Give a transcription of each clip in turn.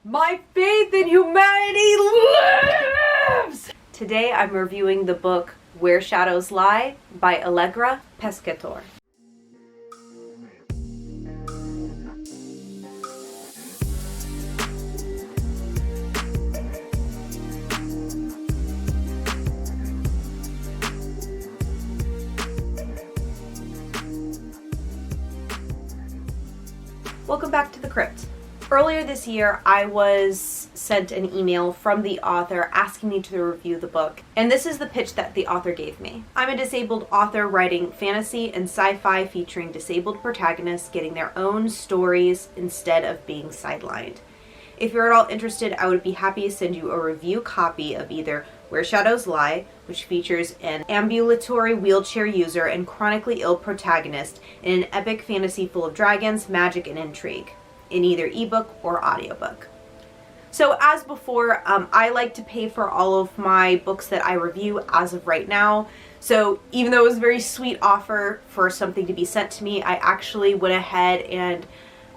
My faith in humanity lives! Today I'm reviewing the book Where Shadows Lie by Allegra Pescatore. Welcome back to the crypt. Earlier this year, I was sent an email from the author asking me to review the book, and this is the pitch that the author gave me. I'm a disabled author writing fantasy and sci-fi featuring disabled protagonists getting their own stories instead of being sidelined. If you're at all interested, I would be happy to send you a review copy of either Where Shadows Lie, which features an ambulatory wheelchair user and chronically ill protagonist in an epic fantasy full of dragons, magic, and intrigue, in either ebook or audiobook. So as before, I like to pay for all of my books that I review as of right now. So even though it was a very sweet offer for something to be sent to me, I actually went ahead and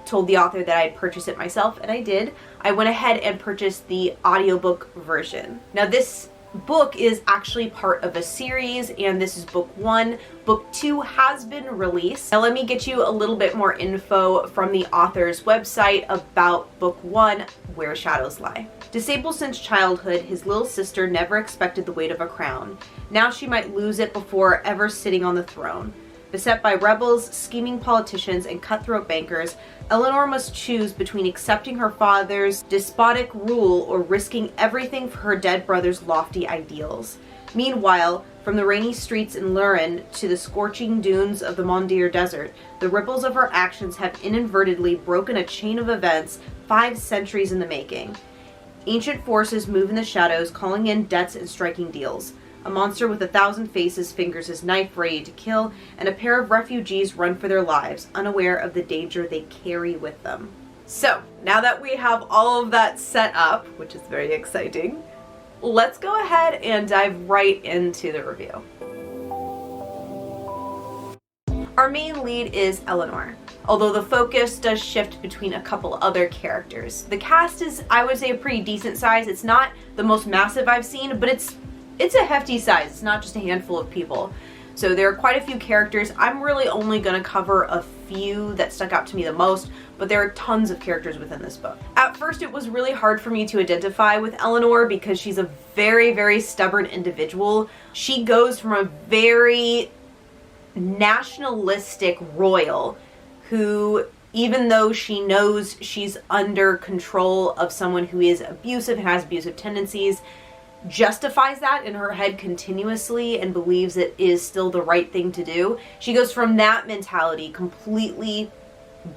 told the author that I'd purchase it myself, and I did. I went ahead and purchased the audiobook version. Now this book is actually part of a series, and this is book 1. Book 2 has been released. Now let me get you a little bit more info from the author's website about book 1, Where Shadows Lie. Disabled since childhood, his little sister never expected the weight of a crown. Now she might lose it before ever sitting on the throne. Beset by rebels, scheming politicians, and cutthroat bankers, Eleanor must choose between accepting her father's despotic rule or risking everything for her dead brother's lofty ideals. Meanwhile, from the rainy streets in Lurin to the scorching dunes of the Mondir Desert, the ripples of her actions have inadvertently broken a chain of events 5 centuries in the making. Ancient forces move in the shadows, calling in debts and striking deals. A monster with 1,000 faces fingers his knife ready to kill, and a pair of refugees run for their lives, unaware of the danger they carry with them. So, now that we have all of that set up, which is very exciting, let's go ahead and dive right into the review. Our main lead is Eleanor, although the focus does shift between a couple other characters. The cast is, I would say, a pretty decent size. It's not the most massive I've seen, but it's a hefty size. It's not just a handful of people. So there are quite a few characters. I'm really only going to cover a few that stuck out to me the most, but there are tons of characters within this book. At first it was really hard for me to identify with Eleanor because she's a very, very stubborn individual. She goes from a very nationalistic royal who, even though she knows she's under control of someone who is abusive and has abusive tendencies, justifies that in her head continuously and believes it is still the right thing to do. She goes from that mentality, completely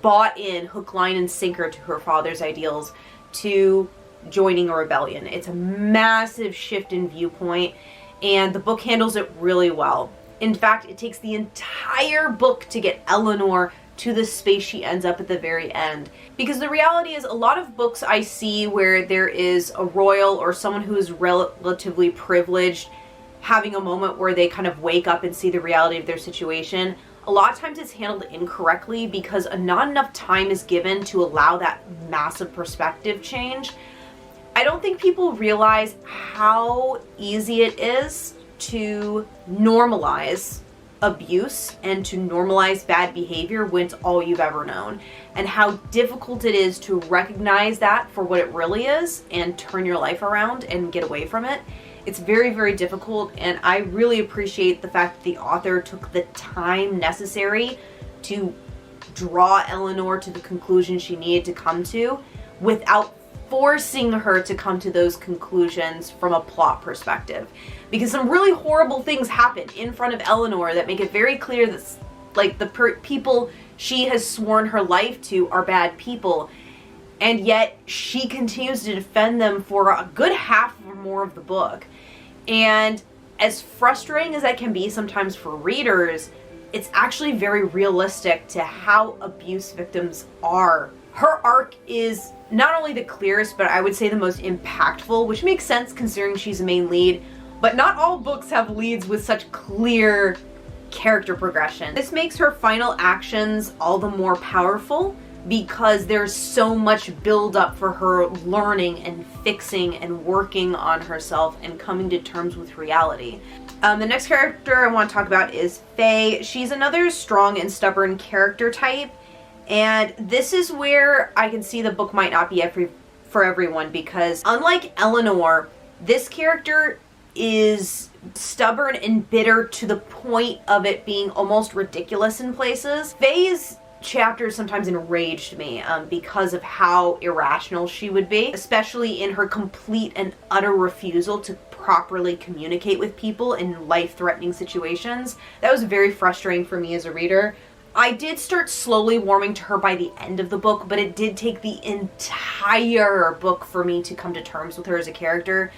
bought in, hook, line, and sinker to her father's ideals, to joining a rebellion. It's a massive shift in viewpoint, and the book handles it really well. In fact, it takes the entire book to get Eleanor to the space she ends up at the very end. Because the reality is, a lot of books I see where there is a royal or someone who is relatively privileged having a moment where they kind of wake up and see the reality of their situation, a lot of times it's handled incorrectly because not enough time is given to allow that massive perspective change. I don't think people realize how easy it is to normalize abuse and to normalize bad behavior when it's all you've ever known, and how difficult it is to recognize that for what it really is and turn your life around and get away from it. It's very, very difficult, and I really appreciate the fact that the author took the time necessary to draw Eleanor to the conclusion she needed to come to without forcing her to come to those conclusions from a plot perspective. Because some really horrible things happen in front of Eleanor that make it very clear that, like, the people she has sworn her life to are bad people, and yet she continues to defend them for a good half or more of the book. And as frustrating as that can be sometimes for readers, it's actually very realistic to how abuse victims are. Her arc is not only the clearest, but I would say the most impactful, which makes sense considering she's the main lead. But not all books have leads with such clear character progression. This makes her final actions all the more powerful because there's so much build up for her learning and fixing and working on herself and coming to terms with reality. The next character I want to talk about is Faye. She's another strong and stubborn character type, and this is where I can see the book might not be for everyone, because unlike Eleanor, this character is stubborn and bitter to the point of it being almost ridiculous in places. Faye's chapters sometimes enraged me because of how irrational she would be, especially in her complete and utter refusal to properly communicate with people in life-threatening situations. That was very frustrating for me as a reader. I did start slowly warming to her by the end of the book, but it did take the entire book for me to come to terms with her as a character.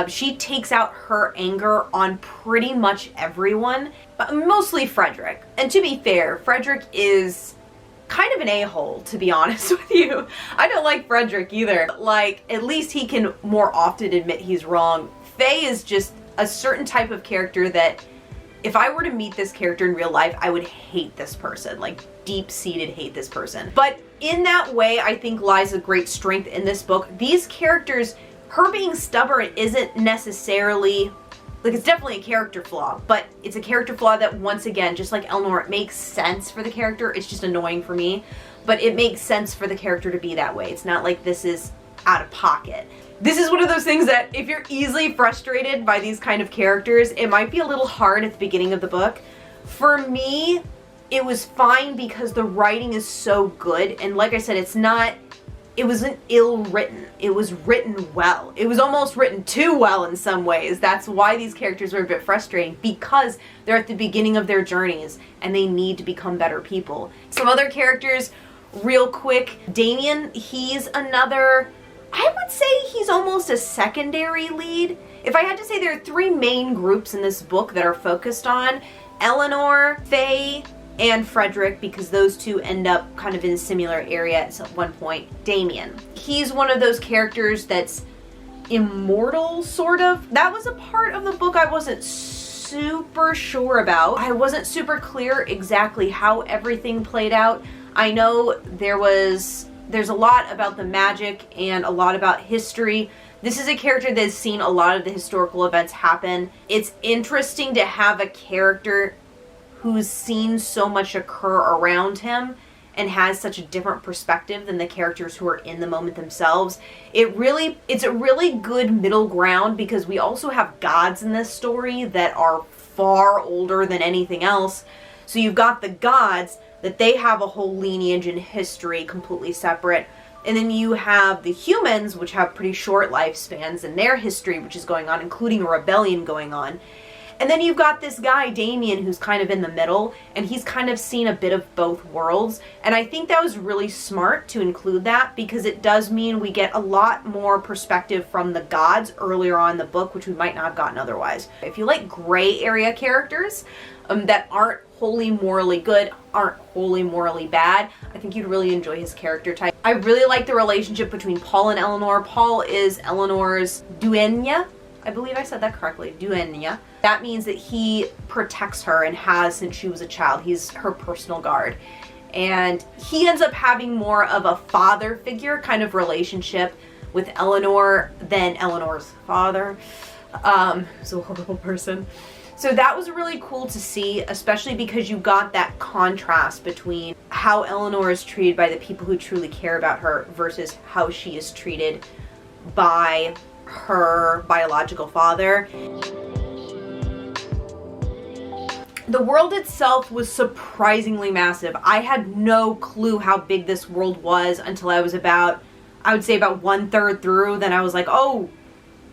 She takes out her anger on pretty much everyone, but mostly Frederick. And to be fair, Frederick is kind of an a-hole, to be honest with you. I don't like Frederick either. Like, at least he can more often admit he's wrong. Faye is just a certain type of character that if I were to meet this character in real life, I would hate this person, like deep-seated hate this person. But in that way, I think lies a great strength in this book. These characters, her being stubborn isn't necessarily, like, it's definitely a character flaw, but it's a character flaw that, once again, just like Eleanor, it makes sense for the character. It's just annoying for me, but it makes sense for the character to be that way. It's not like this is out of pocket. This is one of those things that if you're easily frustrated by these kind of characters, it might be a little hard at the beginning of the book. For me, it was fine because the writing is so good, and like I said, it wasn't ill written. It was written well. It was almost written too well in some ways. That's why these characters were a bit frustrating, because they're at the beginning of their journeys and they need to become better people. Some other characters, real quick. Damien, he's another, I would say he's almost a secondary lead. If I had to say, there are three main groups in this book that are focused on: Eleanor, Faye, and Frederick, because those two end up kind of in a similar area at one point. Damien. He's one of those characters that's immortal, sort of. That was a part of the book I wasn't super sure about. I wasn't super clear exactly how everything played out. I know there's a lot about the magic and a lot about history. This is a character that's seen a lot of the historical events happen. It's interesting to have a character who's seen so much occur around him and has such a different perspective than the characters who are in the moment themselves. It's a really good middle ground, because we also have gods in this story that are far older than anything else. So you've got the gods, that they have a whole lineage and history completely separate. And then you have the humans, which have pretty short lifespans, and their history, which is going on, including a rebellion going on. And then you've got this guy, Damien, who's kind of in the middle, and he's kind of seen a bit of both worlds. And I think that was really smart to include that, because it does mean we get a lot more perspective from the gods earlier on in the book, which we might not have gotten otherwise. If you like gray area characters that aren't wholly morally good, aren't wholly morally bad, I think you'd really enjoy his character type. I really like the relationship between Paul and Eleanor. Paul is Eleanor's dueña. I believe I said that correctly, dueña. That means that he protects her and has since she was a child. He's her personal guard. And he ends up having more of a father figure kind of relationship with Eleanor than Eleanor's father. He's a horrible person. So that was really cool to see, especially because you got that contrast between how Eleanor is treated by the people who truly care about her versus how she is treated by her biological father. The world itself was surprisingly massive. I had no clue how big this world was until I was about, I would say about 1/3 through. Then I was like, oh,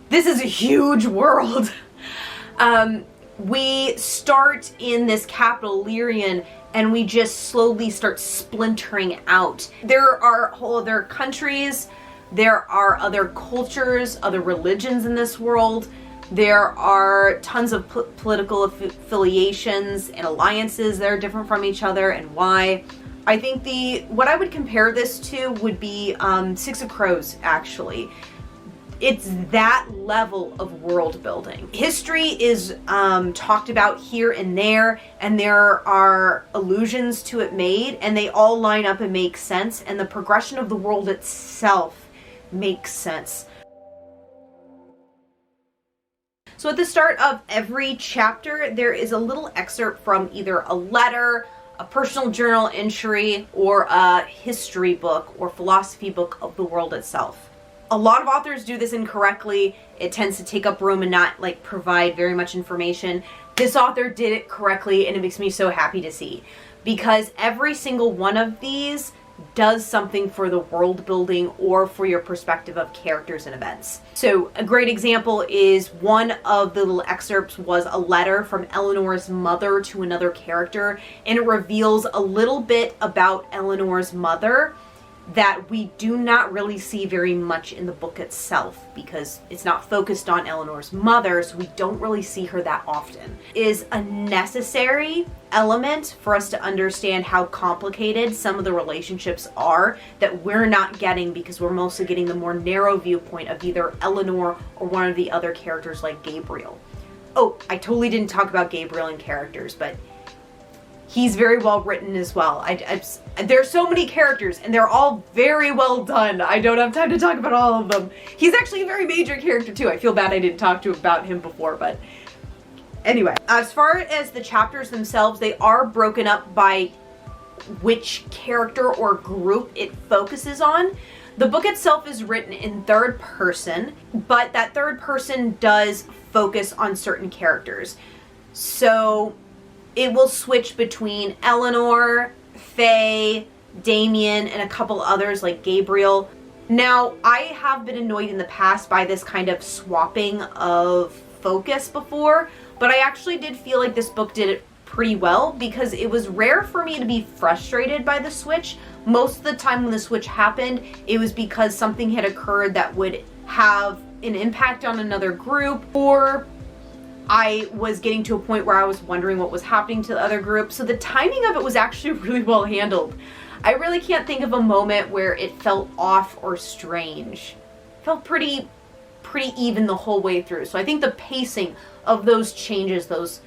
this is a huge world. We start in this capital, Lyrian, and we just slowly start splintering out. There are whole other countries, there are other cultures, other religions in this world. There are tons of political affiliations and alliances that are different from each other, and why. I think what I would compare this to would be Six of Crows, actually. It's that level of world building. History is talked about here and there are allusions to it made, and they all line up and make sense, and the progression of the world itself makes sense. So at the start of every chapter, there is a little excerpt from either a letter, a personal journal entry, or a history book or philosophy book of the world itself. A lot of authors do this incorrectly. It tends to take up room and not like provide very much information. This author did it correctly, and it makes me so happy to see, because every single one of these does something for the world building or for your perspective of characters and events. So a great example is one of the little excerpts was a letter from Eleanor's mother to another character, and it reveals a little bit about Eleanor's mother that we do not really see very much in the book itself, because it's not focused on Eleanor's mother, so we don't really see her that often. Is a necessary element for us to understand how complicated some of the relationships are that we're not getting, because we're mostly getting the more narrow viewpoint of either Eleanor or one of the other characters like Gabriel. Oh, I totally didn't talk about Gabriel and characters, but he's very well written as well. There's so many characters, and they're all very well done. I don't have time to talk about all of them. He's actually a very major character too. I feel bad I didn't talk about him before, but anyway. As far as the chapters themselves, they are broken up by which character or group it focuses on. The book itself is written in third person, but that third person does focus on certain characters. So it will switch between Eleanor, Faye, Damien, and a couple others like Gabriel. Now, I have been annoyed in the past by this kind of swapping of focus before, but I actually did feel like this book did it pretty well, because it was rare for me to be frustrated by the switch. Most of the time when the switch happened, it was because something had occurred that would have an impact on another group, or I was getting to a point where I was wondering what was happening to the other group. So the timing of it was actually really well handled. I really can't think of a moment where it felt off or strange. It felt pretty even the whole way through. So I think the pacing of those changes, those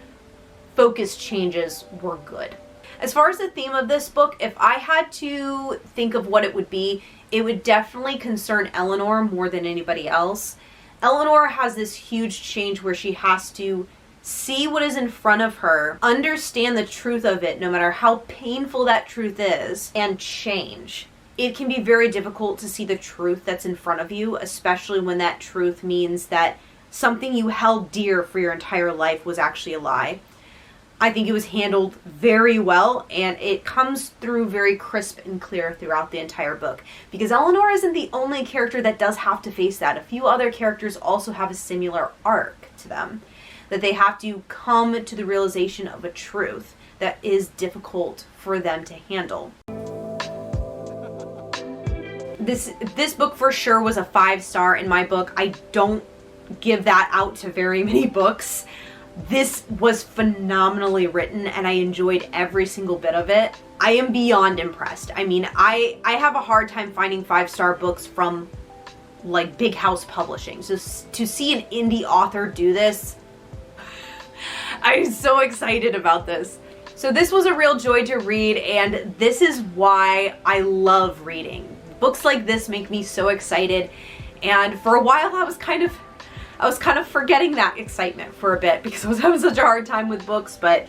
focus changes, were good. As far as the theme of this book, if I had to think of what it would be, it would definitely concern Eleanor more than anybody else. Eleanor has this huge change where she has to see what is in front of her, understand the truth of it, no matter how painful that truth is, and change. It can be very difficult to see the truth that's in front of you, especially when that truth means that something you held dear for your entire life was actually a lie. I think it was handled very well, and it comes through very crisp and clear throughout the entire book. Because Eleanor isn't the only character that does have to face that. A few other characters also have a similar arc to them, that they have to come to the realization of a truth that is difficult for them to handle. This book for sure was a 5-star in my book. I don't give that out to very many books. This was phenomenally written, and I enjoyed every single bit of it. I am beyond impressed. I mean, I have a hard time finding 5-star books from like big house publishing. So to see an indie author do this, I'm so excited about this. So this was a real joy to read, and this is why I love reading. Books like this make me so excited, and for a while I was kind of forgetting that excitement for a bit because I was having such a hard time with books, but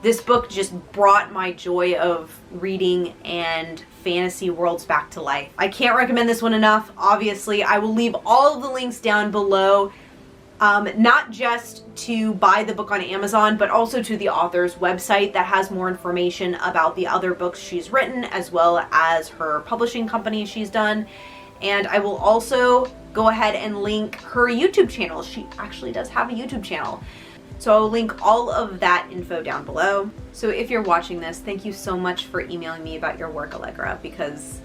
this book just brought my joy of reading and fantasy worlds back to life. I can't recommend this one enough. Obviously, I will leave all of the links down below, not just to buy the book on Amazon, but also to the author's website that has more information about the other books she's written, as well as her publishing company she's done. And I will also go ahead and link her YouTube channel. She actually does have a YouTube channel. So I'll link all of that info down below. So if you're watching this, thank you so much for emailing me about your work, Allegra, because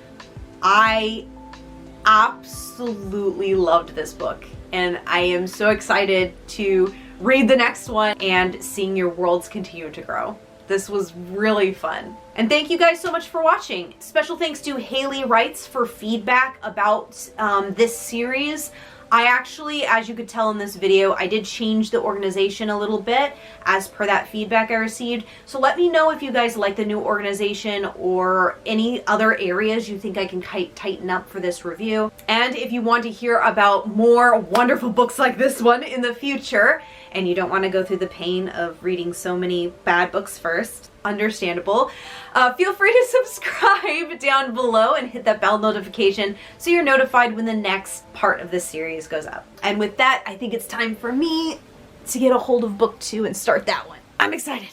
I absolutely loved this book. And I am so excited to read the next one and seeing your worlds continue to grow. This was really fun. And thank you guys so much for watching. Special thanks to Haley Wrights for feedback about this series. I actually, as you could tell in this video, I did change the organization a little bit as per that feedback I received. So let me know if you guys like the new organization or any other areas you think I can tighten up for this review. And if you want to hear about more wonderful books like this one in the future, and you don't want to go through the pain of reading so many bad books first, understandable, feel free to subscribe down below and hit that bell notification so you're notified when the next part of this series goes up. And with that, I think it's time for me to get a hold of book 2 and start that one. I'm excited.